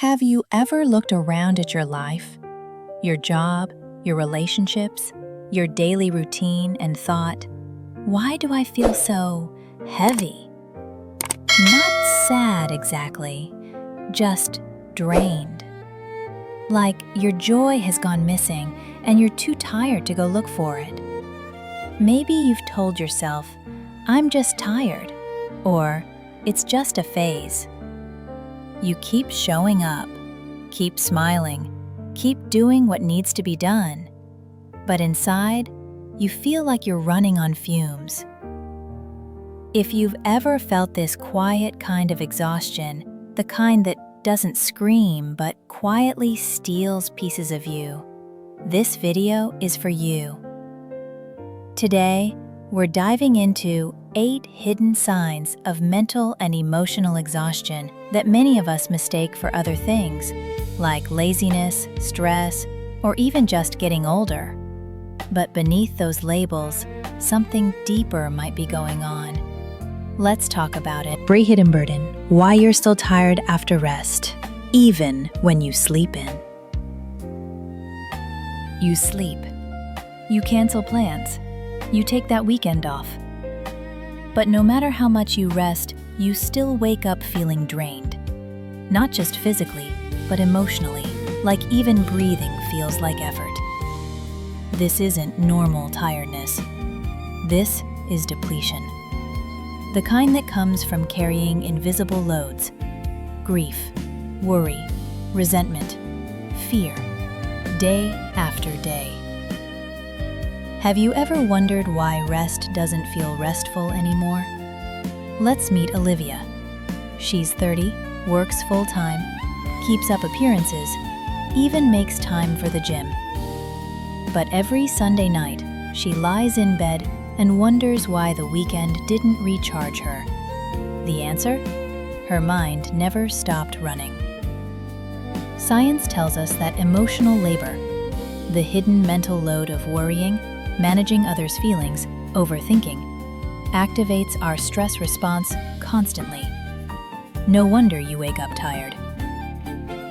Have you ever looked around at your life, your job, your relationships, your daily routine, and thought, why do I feel so heavy? Not sad exactly, just drained. Like your joy has gone missing and you're too tired to go look for it. Maybe you've told yourself, I'm just tired, or it's just a phase. You keep showing up, keep smiling, keep doing what needs to be done. But inside, you feel like you're running on fumes. If you've ever felt this quiet kind of exhaustion, the kind that doesn't scream but quietly steals pieces of you, this video is for you. Today, we're diving into 8 hidden signs of mental and emotional exhaustion that many of us mistake for other things, like laziness, stress, or even just getting older. But beneath those labels, something deeper might be going on. Let's talk about it. Every hidden burden, why you're still tired after rest, even when you sleep in. You sleep. You cancel plans. You take that weekend off. But no matter how much you rest, you still wake up feeling drained. Not just physically, but emotionally, like even breathing feels like effort. This isn't normal tiredness. This is depletion. The kind that comes from carrying invisible loads: grief, worry, resentment, fear, day after day. Have you ever wondered why rest doesn't feel restful anymore? Let's meet Olivia. She's 30, works full-time, keeps up appearances, even makes time for the gym. But every Sunday night, she lies in bed and wonders why the weekend didn't recharge her. The answer? Her mind never stopped running. Science tells us that emotional labor, the hidden mental load of worrying, managing others' feelings, overthinking, activates our stress response constantly. No wonder you wake up tired.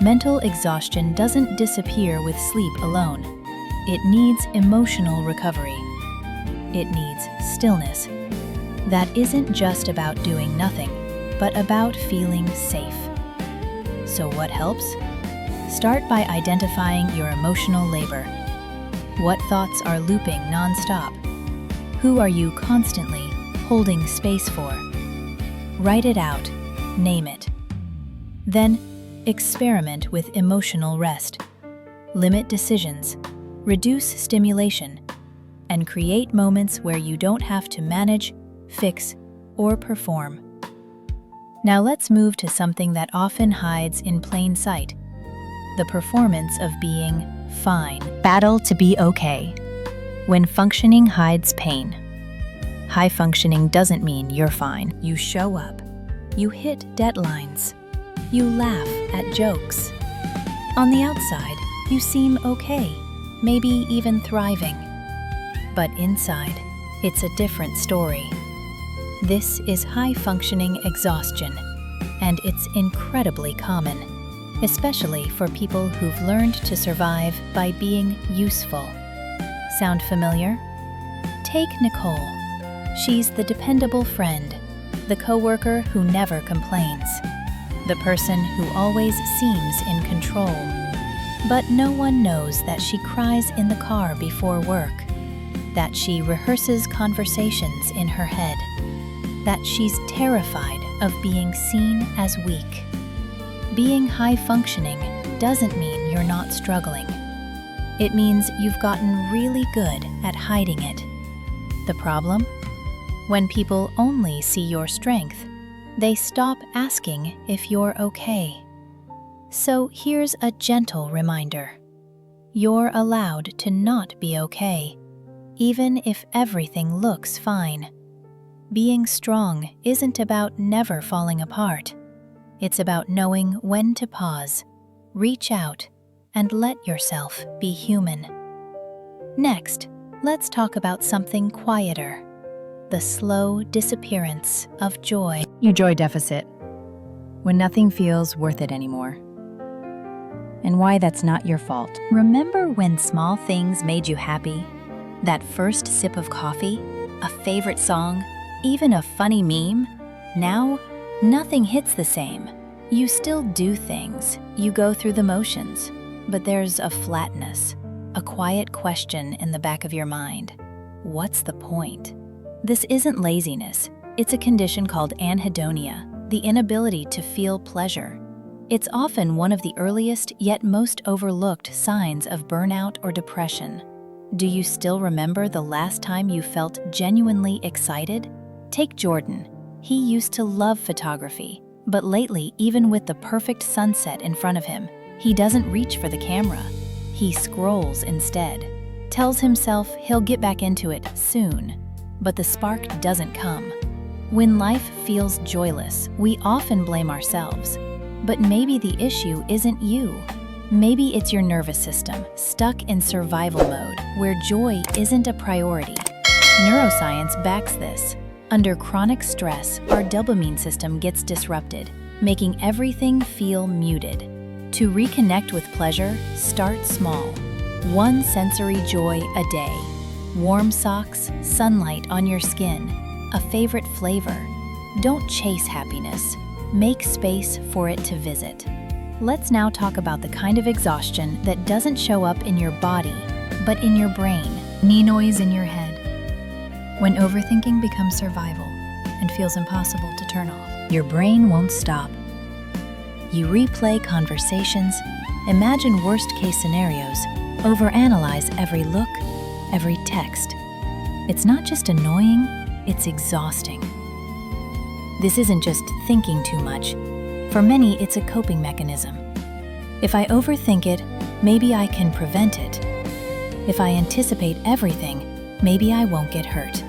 Mental exhaustion doesn't disappear with sleep alone. It needs emotional recovery. It needs stillness. That isn't just about doing nothing, but about feeling safe. So what helps? Start by identifying your emotional labor. What thoughts are looping nonstop? Who are you constantly holding space for? Write it out, name it. Then, experiment with emotional rest. Limit decisions, reduce stimulation, and create moments where you don't have to manage, fix, or perform. Now let's move to something that often hides in plain sight: the performance of being fine. Battle to be okay. When functioning hides pain. High functioning doesn't mean you're fine. You show up. You hit deadlines. You laugh at jokes. On the outside, you seem okay, maybe even thriving. But inside, it's a different story. This is high-functioning exhaustion, and it's incredibly common, especially for people who've learned to survive by being useful. Sound familiar? Take Nicole. She's the dependable friend, the coworker who never complains, the person who always seems in control. But no one knows that she cries in the car before work, that she rehearses conversations in her head, that she's terrified of being seen as weak. Being high-functioning doesn't mean you're not struggling. It means you've gotten really good at hiding it. The problem? When people only see your strength, they stop asking if you're okay. So here's a gentle reminder. You're allowed to not be okay, even if everything looks fine. Being strong isn't about never falling apart. It's about knowing when to pause, reach out, and let yourself be human. Next, let's talk about something quieter: the slow disappearance of joy. Your joy deficit. When nothing feels worth it anymore. and why that's not your fault. Remember when small things made you happy? That first sip of coffee, a favorite song, even a funny meme? Now, nothing hits the same. You still do things, you go through the motions, but there's a flatness, a quiet question in the back of your mind. What's the point? This isn't laziness. It's a condition called anhedonia, the inability to feel pleasure. It's often one of the earliest yet most overlooked signs of burnout or depression. Do you still remember the last time you felt genuinely excited? Take Jordan. He used to love photography, but lately, even with the perfect sunset in front of him, he doesn't reach for the camera. He scrolls instead, tells himself he'll get back into it soon, but the spark doesn't come. When life feels joyless, we often blame ourselves. But maybe the issue isn't you. Maybe it's your nervous system, stuck in survival mode, where joy isn't a priority. Neuroscience backs this. Under chronic stress, our dopamine system gets disrupted, making everything feel muted. To reconnect with pleasure, start small. One sensory joy a day. Warm socks, sunlight on your skin, a favorite flavor. Don't chase happiness. Make space for it to visit. Let's now talk about the kind of exhaustion that doesn't show up in your body, but in your brain. Knee noise in your head. When overthinking becomes survival and feels impossible to turn off, your brain won't stop. You replay conversations, imagine worst-case scenarios, overanalyze every look, every text. It's not just annoying, it's exhausting. This isn't just thinking too much. For many, it's a coping mechanism. If I overthink it, maybe I can prevent it. If I anticipate everything, maybe I won't get hurt.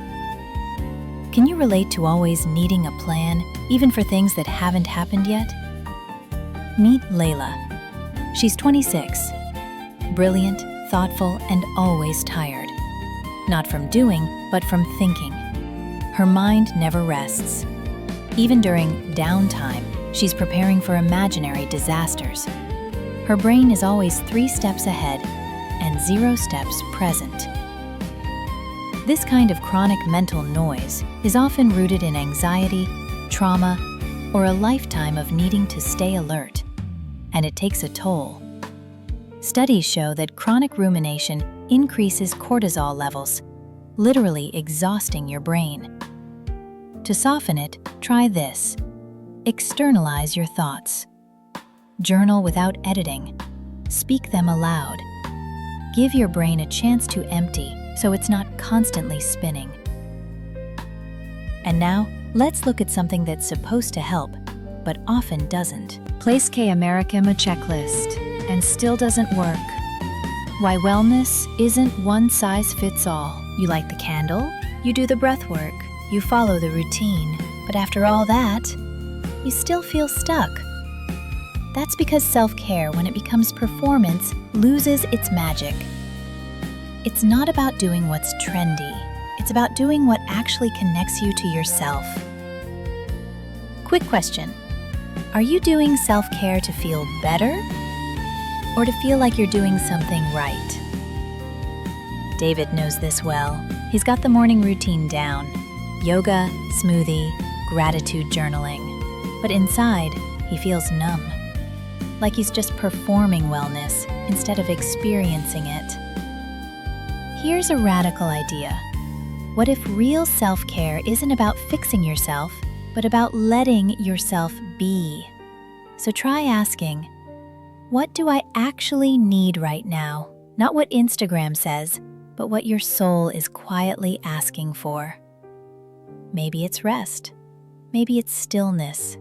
Can you relate to always needing a plan, even for things that haven't happened yet? Meet Layla. She's 26, brilliant, thoughtful, and always tired. Not from doing, but from thinking. Her mind never rests. Even during downtime, she's preparing for imaginary disasters. Her brain is always 3 steps ahead and 0 steps present. This kind of chronic mental noise is often rooted in anxiety, trauma, or a lifetime of needing to stay alert, and it takes a toll. Studies show that chronic rumination increases cortisol levels, literally exhausting your brain. To soften it, try this. Externalize your thoughts. Journal without editing. Speak them aloud. Give your brain a chance to empty so it's not constantly spinning. And now, let's look at something that's supposed to help, but often doesn't. Place K Americam a checklist and still doesn't work. Why wellness isn't one size fits all. You light the candle, you do the breath work, you follow the routine, but after all that, you still feel stuck. That's because self-care, when it becomes performance, loses its magic. It's not about doing what's trendy. It's about doing what actually connects you to yourself. Quick question. Are you doing self-care to feel better or to feel like you're doing something right? David knows this well. He's got the morning routine down. Yoga, smoothie, gratitude journaling. But inside, he feels numb. Like he's just performing wellness instead of experiencing it. Here's a radical idea. What if real self-care isn't about fixing yourself, but about letting yourself be? So try asking, what do I actually need right now? Not what Instagram says, but what your soul is quietly asking for. Maybe it's rest. Maybe it's stillness.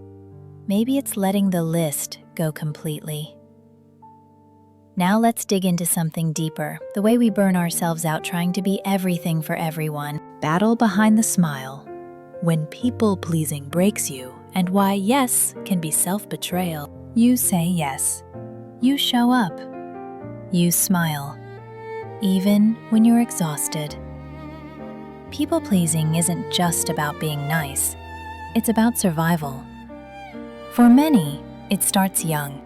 Maybe it's letting the list go completely. Now let's dig into something deeper, the way we burn ourselves out trying to be everything for everyone. Battle behind the smile. When people-pleasing breaks you, and why yes can be self-betrayal. You say yes. You show up. You smile. Even when you're exhausted. People-pleasing isn't just about being nice. It's about survival. For many, it starts young.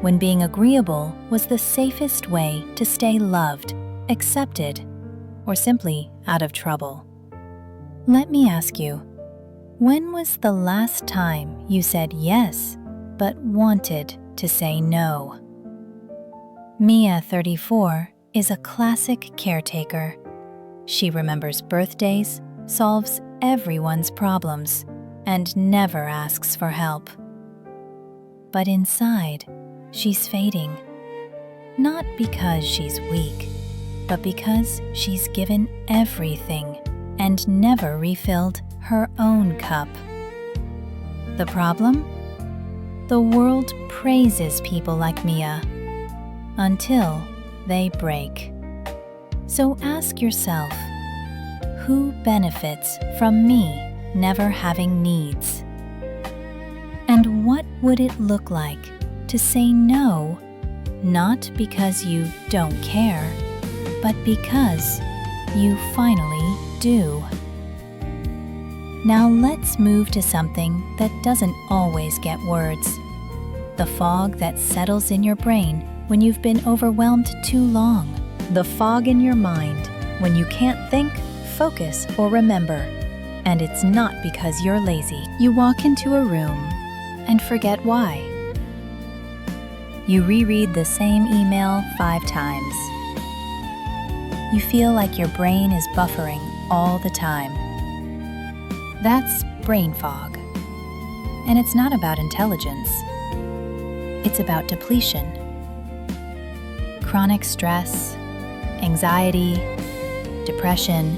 when being agreeable was the safest way to stay loved, accepted, or simply out of trouble. Let me ask you, when was the last time you said yes, but wanted to say no? Mia, 34, is a classic caretaker. She remembers birthdays, solves everyone's problems, and never asks for help. But inside, she's fading. Not because she's weak, but because she's given everything and never refilled her own cup. The problem? The world praises people like Mia until they break. So ask yourself, who benefits from me never having needs? And what would it look like to say no, not because you don't care, but because you finally do? Now let's move to something that doesn't always get words. The fog that settles in your brain when you've been overwhelmed too long. The fog in your mind when you can't think, focus, or remember. And it's not because you're lazy. You walk into a room and forget why. You reread the same email 5 times. You feel like your brain is buffering all the time. That's brain fog. And it's not about intelligence. It's about depletion. Chronic stress, anxiety, depression,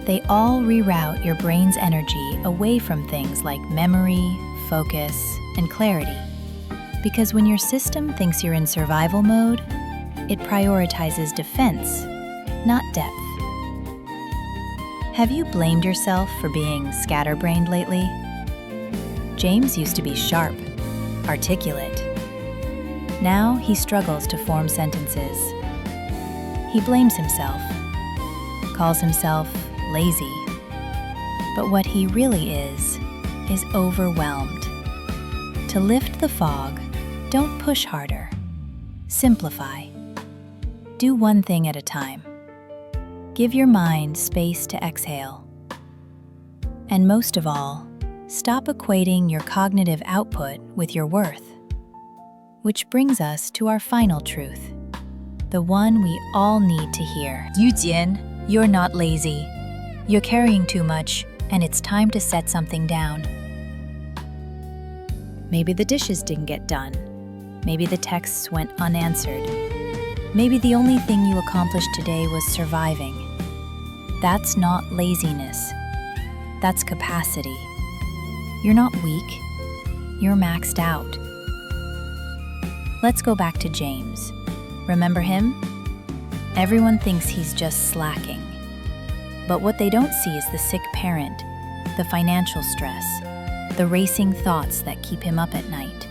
they all reroute your brain's energy away from things like memory, focus, and clarity. Because when your system thinks you're in survival mode, it prioritizes defense, not depth. Have you blamed yourself for being scatterbrained lately? James used to be sharp, articulate. Now he struggles to form sentences. He blames himself, calls himself lazy. But what he really is overwhelmed. To lift the fog, don't push harder. Simplify. Do one thing at a time. Give your mind space to exhale. And most of all, stop equating your cognitive output with your worth. Which brings us to our final truth, the one we all need to hear. Yujian, you're not lazy. You're carrying too much, and it's time to set something down. Maybe the dishes didn't get done. Maybe the texts went unanswered. Maybe the only thing you accomplished today was surviving. That's not laziness. That's capacity. You're not weak. You're maxed out. Let's go back to James. Remember him? Everyone thinks he's just slacking. But what they don't see is the sick parent, the financial stress, the racing thoughts that keep him up at night.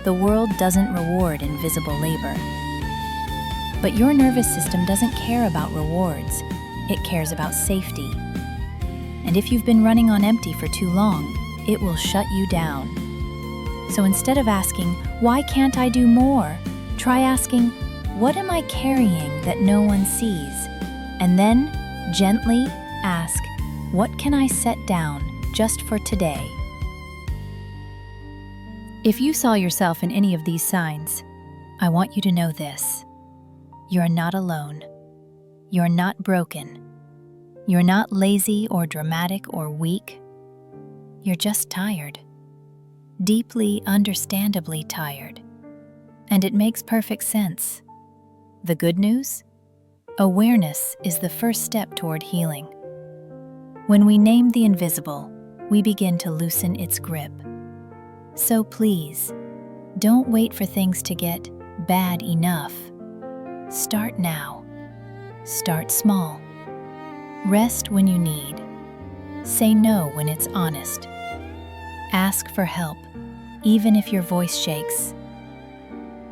The world doesn't reward invisible labor. But your nervous system doesn't care about rewards. It cares about safety. And if you've been running on empty for too long, it will shut you down. So instead of asking, why can't I do more? Try asking, what am I carrying that no one sees? And then, gently ask, what can I set down just for today? If you saw yourself in any of these signs, I want you to know this. You're not alone. You're not broken. You're not lazy or dramatic or weak. You're just tired. Deeply, understandably tired. And it makes perfect sense. The good news? Awareness is the first step toward healing. When we name the invisible, we begin to loosen its grip. So please, don't wait for things to get bad enough. Start now. Start small. Rest when you need. Say no when it's honest. Ask for help, even if your voice shakes.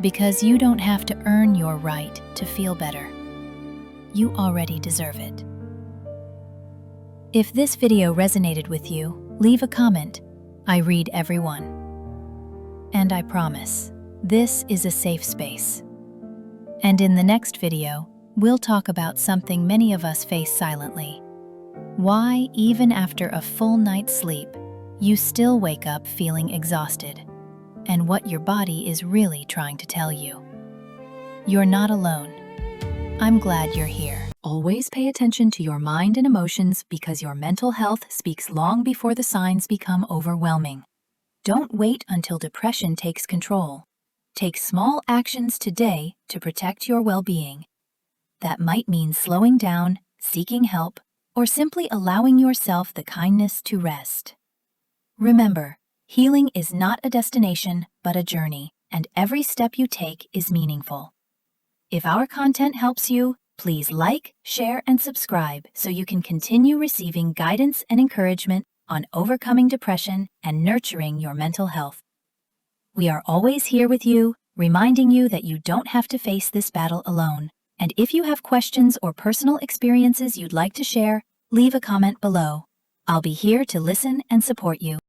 Because you don't have to earn your right to feel better. You already deserve it. If this video resonated with you, leave a comment. I read every one. And I promise, This is a safe space. And in the next video, we'll talk about something many of us face silently. Why, even after a full night's sleep, you still wake up feeling exhausted, and what your body is really trying to tell you. You're not alone. I'm glad you're here. Always pay attention to your mind and emotions because your mental health speaks long before the signs become overwhelming. Don't wait until depression takes control. Take small actions today to protect your well-being. That might mean slowing down, seeking help, or simply allowing yourself the kindness to rest. Remember, healing is not a destination, but a journey, and every step you take is meaningful. If our content helps you, please like, share, and subscribe so you can continue receiving guidance and encouragement on overcoming depression and nurturing your mental health. We are always here with you, reminding you that you don't have to face this battle alone. And if you have questions or personal experiences you'd like to share, leave a comment below. I'll be here to listen and support you.